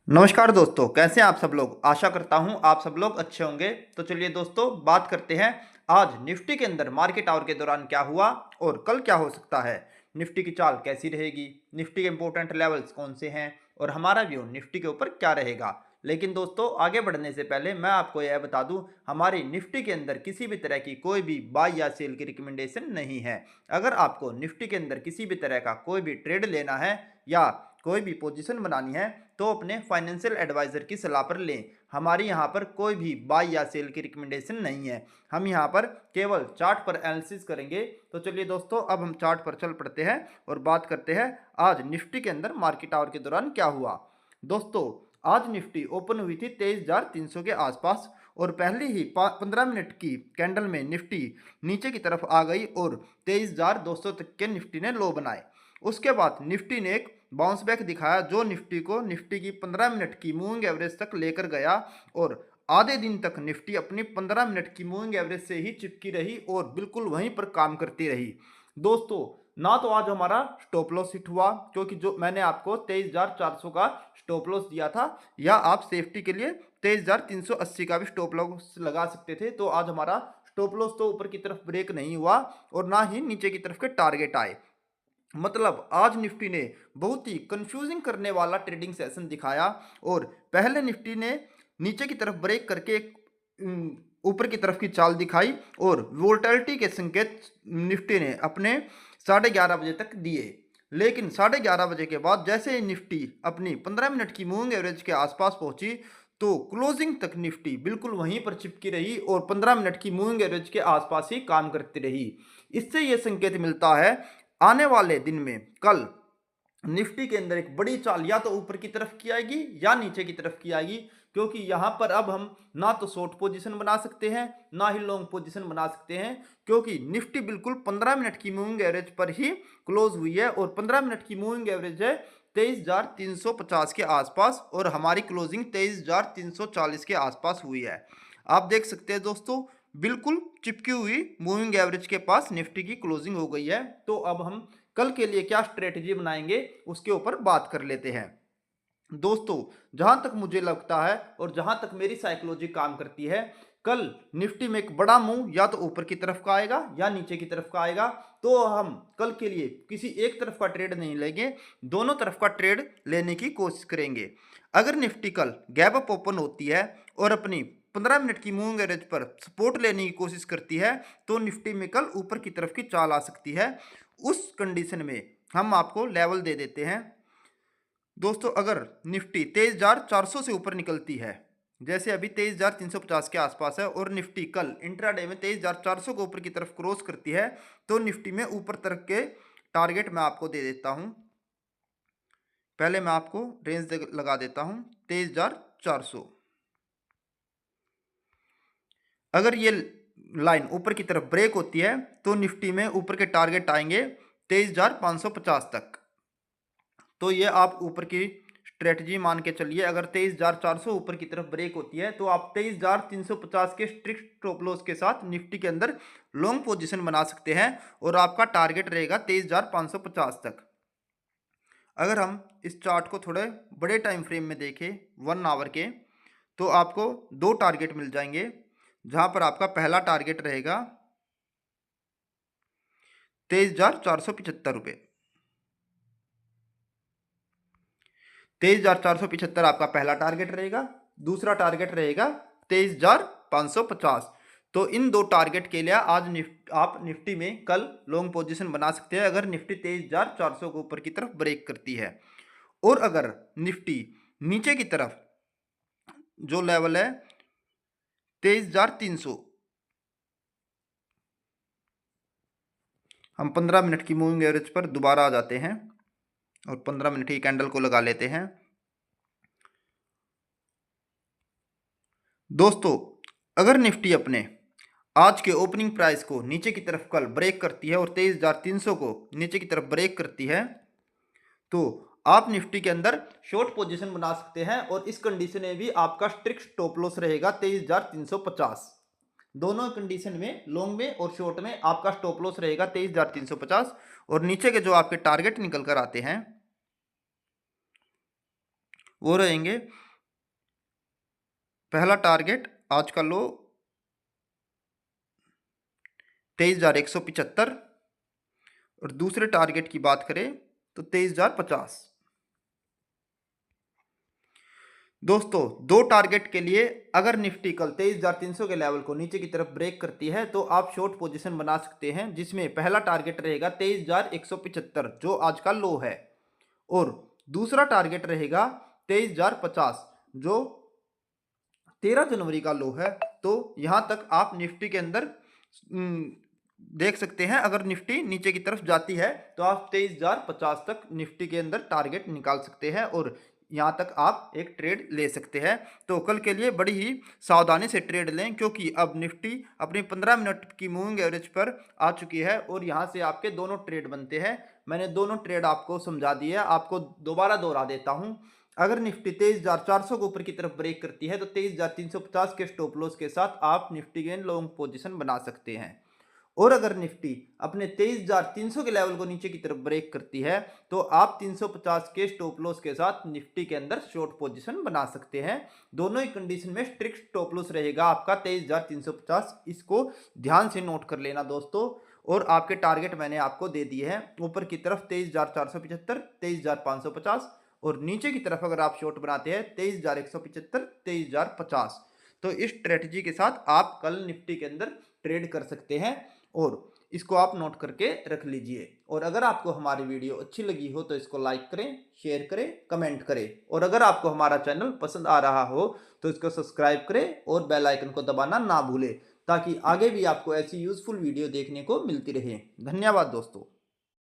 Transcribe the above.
नमस्कार दोस्तों, कैसे हैं आप सब लोग। आशा करता हूं आप सब लोग अच्छे होंगे। तो चलिए दोस्तों, बात करते हैं आज निफ्टी के अंदर मार्केट आवर के दौरान क्या हुआ और कल क्या हो सकता है। निफ्टी की चाल कैसी रहेगी, निफ्टी के इंपॉर्टेंट लेवल्स कौन से हैं और हमारा व्यू निफ्टी के ऊपर क्या रहेगा। लेकिन दोस्तों, आगे बढ़ने से पहले मैं आपको यह बता दूं, हमारी निफ्टी के अंदर किसी भी तरह की कोई भी बाय या सेल की रिकमेंडेशन नहीं है। अगर आपको निफ्टी के अंदर किसी भी तरह का कोई भी ट्रेड लेना है या कोई भी पोजीशन बनानी है तो अपने फाइनेंशियल एडवाइजर की सलाह पर लें। हमारी यहाँ पर कोई भी बाय या सेल की रिकमेंडेशन नहीं है। हम यहाँ पर केवल चार्ट पर एनालिसिस करेंगे। तो चलिए दोस्तों, अब हम चार्ट पर चल पड़ते हैं और बात करते हैं आज निफ्टी के अंदर मार्केट आवर के दौरान क्या हुआ। दोस्तों, आज निफ्टी ओपन हुई थी 23,300 के आसपास और पहले ही 15 मिनट की कैंडल में निफ्टी नीचे की तरफ आ गई और 23,200 तक के निफ्टी ने लो बनाए। उसके बाद निफ्टी ने एक बाउंस बैक दिखाया जो निफ्टी की 15 मिनट की मूविंग एवरेज तक लेकर गया और आधे दिन तक निफ्टी अपनी 15 मिनट की मूविंग एवरेज से ही चिपकी रही और बिल्कुल वहीं पर काम करती रही। दोस्तों, ना तो आज हमारा स्टॉप लॉस हिट हुआ, क्योंकि जो मैंने आपको 23,400 का स्टॉप लॉस दिया था, या आप सेफ्टी के लिए 23,380 का भी स्टॉप लॉस लगा सकते थे। तो आज हमारा स्टॉप लॉस तो ऊपर की तरफ ब्रेक नहीं हुआ और ना ही नीचे की तरफ के टारगेट आए। मतलब आज निफ्टी ने बहुत ही कंफ्यूजिंग करने वाला ट्रेडिंग सेशन दिखाया और पहले निफ्टी ने नीचे की तरफ ब्रेक करके ऊपर की तरफ की चाल दिखाई और वोल्टिलिटी के संकेत निफ्टी ने अपने 11:30 बजे तक दिए। लेकिन 11:30 बजे के बाद जैसे ही निफ्टी अपनी 15 मिनट की मूविंग एवरेज के आसपास पहुंची तो क्लोजिंग तक निफ्टी बिल्कुल वहीं पर चिपकी रही और 15 मिनट की मूविंग एवरेज के आसपास ही काम करती रही। इससे यह संकेत मिलता है आने वाले दिन में कल निफ्टी के अंदर एक बड़ी चाल या तो ऊपर की तरफ की आएगी या नीचे की तरफ की आएगी, क्योंकि यहां पर अब हम ना तो शॉर्ट पोजीशन बना सकते हैं ना ही लॉन्ग पोजीशन बना सकते हैं, क्योंकि निफ्टी बिल्कुल 15 मिनट की मूविंग एवरेज पर ही क्लोज हुई है और 15 मिनट की मूविंग एवरेज है 23,350 के आसपास और हमारी क्लोजिंग 23,340 के आसपास हुई है। आप देख सकते हैं दोस्तों, बिल्कुल चिपकी हुई मूविंग एवरेज के पास निफ्टी की क्लोजिंग हो गई है। तो अब हम कल के लिए क्या स्ट्रेटजी बनाएंगे उसके ऊपर बात कर लेते हैं। दोस्तों, जहां तक मुझे लगता है और जहां तक मेरी साइकोलॉजी काम करती है, कल निफ्टी में एक बड़ा मूव या तो ऊपर की तरफ का आएगा या नीचे की तरफ का आएगा। तो हम कल के लिए किसी एक तरफ का ट्रेड नहीं लेंगे, दोनों तरफ का ट्रेड लेने की कोशिश करेंगे। अगर निफ्टी कल गैप अप ओपन होती है और अपनी 15 मिनट की मूविंग एवरेज पर सपोर्ट लेने की कोशिश करती है तो निफ्टी में कल ऊपर की तरफ की चाल आ सकती है। उस कंडीशन में हम आपको लेवल दे देते हैं। दोस्तों, अगर निफ्टी 23,400 से ऊपर निकलती है, जैसे अभी 23,350 के आसपास है, और निफ्टी कल इंट्राडे में 23,400 को ऊपर की तरफ क्रॉस करती है तो निफ्टी में ऊपर तरफ के टारगेट मैं आपको दे देता हूं। पहले मैं आपको रेंज लगा देता हूं 23,400। अगर ये लाइन ऊपर की तरफ ब्रेक होती है तो निफ्टी में ऊपर के टारगेट आएंगे 23,550 तक। तो ये आप ऊपर की स्ट्रेटजी मान के चलिए। अगर 23,400 ऊपर की तरफ ब्रेक होती है तो आप 23,350 के स्ट्रिक्ट स्टॉप लॉस के साथ निफ्टी के अंदर लॉन्ग पोजीशन बना सकते हैं और आपका टारगेट रहेगा 23,550 तक। अगर हम इस चार्ट को थोड़े बड़े टाइम फ्रेम में देखें, 1 आवर के, तो आपको दो टारगेट मिल जाएंगे, जहां पर आपका पहला टारगेट रहेगा 23,475 रुपये। 23,475 आपका पहला टारगेट रहेगा, दूसरा टारगेट रहेगा 23,550। तो इन दो टारगेट के लिए आज आप निफ्टी में कल लॉन्ग पोजीशन बना सकते हैं अगर निफ्टी 23,400 को ऊपर की तरफ ब्रेक करती है। और अगर निफ्टी नीचे की तरफ जो लेवल है 23,300, हम 15 मिनट की मूविंग एवरेज पर दोबारा आ जाते हैं और 15 मिनट की कैंडल को लगा लेते हैं। दोस्तों, अगर निफ्टी अपने आज के ओपनिंग प्राइस को नीचे की तरफ कल ब्रेक करती है और 23,300 को नीचे की तरफ ब्रेक करती है तो आप निफ्टी के अंदर शॉर्ट पोजीशन बना सकते हैं और इस कंडीशन में भी आपका स्ट्रिक्ट स्टॉप लॉस रहेगा 23,350। दोनों कंडीशन में, लॉन्ग में और शॉर्ट में, आपका स्टॉप लॉस रहेगा 23,350 और नीचे के जो आपके टारगेट निकल कर आते हैं वो रहेंगे, पहला टारगेट आज का लो 23,175 और दूसरे टारगेट की बात करें तो 23,050। दोस्तों, दो टारगेट के लिए अगर निफ्टी कल 23,300 के लेवल को नीचे की तरफ ब्रेक करती है तो आप शॉर्ट पोजीशन बना सकते हैं, जिसमें पहला टारगेट रहेगा 23,175 जो आज का लो है, और दूसरा टारगेट रहेगा 23,050 जो 13 जनवरी का लो है। तो यहां तक आप निफ्टी के अंदर देख सकते हैं, अगर निफ्टी नीचे की तरफ जाती है तो आप 23,050 तक निफ्टी के अंदर टारगेट निकाल सकते हैं और यहां तक आप एक ट्रेड ले सकते हैं। तो कल के लिए बड़ी ही सावधानी से ट्रेड लें, क्योंकि अब निफ्टी अपनी 15 मिनट की मूविंग एवरेज पर आ चुकी है और यहां से आपके दोनों ट्रेड बनते हैं। मैंने दोनों ट्रेड आपको समझा दिए, आपको दोबारा दोहरा देता हूं। अगर निफ्टी 23,400 को ऊपर की तरफ ब्रेक करती है तो 23,350 के स्टॉप लॉस के साथ आप निफ्टी के लॉन्ग पोजीशन बना सकते हैं, और अगर निफ्टी अपने 23,300 के लेवल को नीचे की तरफ ब्रेक करती है तो आप 350 के स्टॉप लॉस के साथ निफ्टी के अंदर शॉर्ट पोजीशन बना सकते हैं। दोनों ही कंडीशन में स्ट्रिक्ट स्टॉप लॉस रहेगा आपका 23,350, इसको ध्यान से नोट कर लेना दोस्तों। और आपके टारगेट मैंने आपको दे दिए हैं, ऊपर की तरफ 23,475, 23,550, और नीचे की तरफ अगर आप शॉर्ट बनाते हैं 23,175, 23,050। तो इस स्ट्रेटजी के साथ आप कल निफ्टी के अंदर ट्रेड कर सकते हैं और इसको आप नोट करके रख लीजिए। और अगर आपको हमारी वीडियो अच्छी लगी हो तो इसको लाइक करें, शेयर करें, कमेंट करें, और अगर आपको हमारा चैनल पसंद आ रहा हो तो इसको सब्सक्राइब करें और बेल आइकन को दबाना ना भूलें, ताकि आगे भी आपको ऐसी यूजफुल वीडियो देखने को मिलती रहे। धन्यवाद दोस्तों।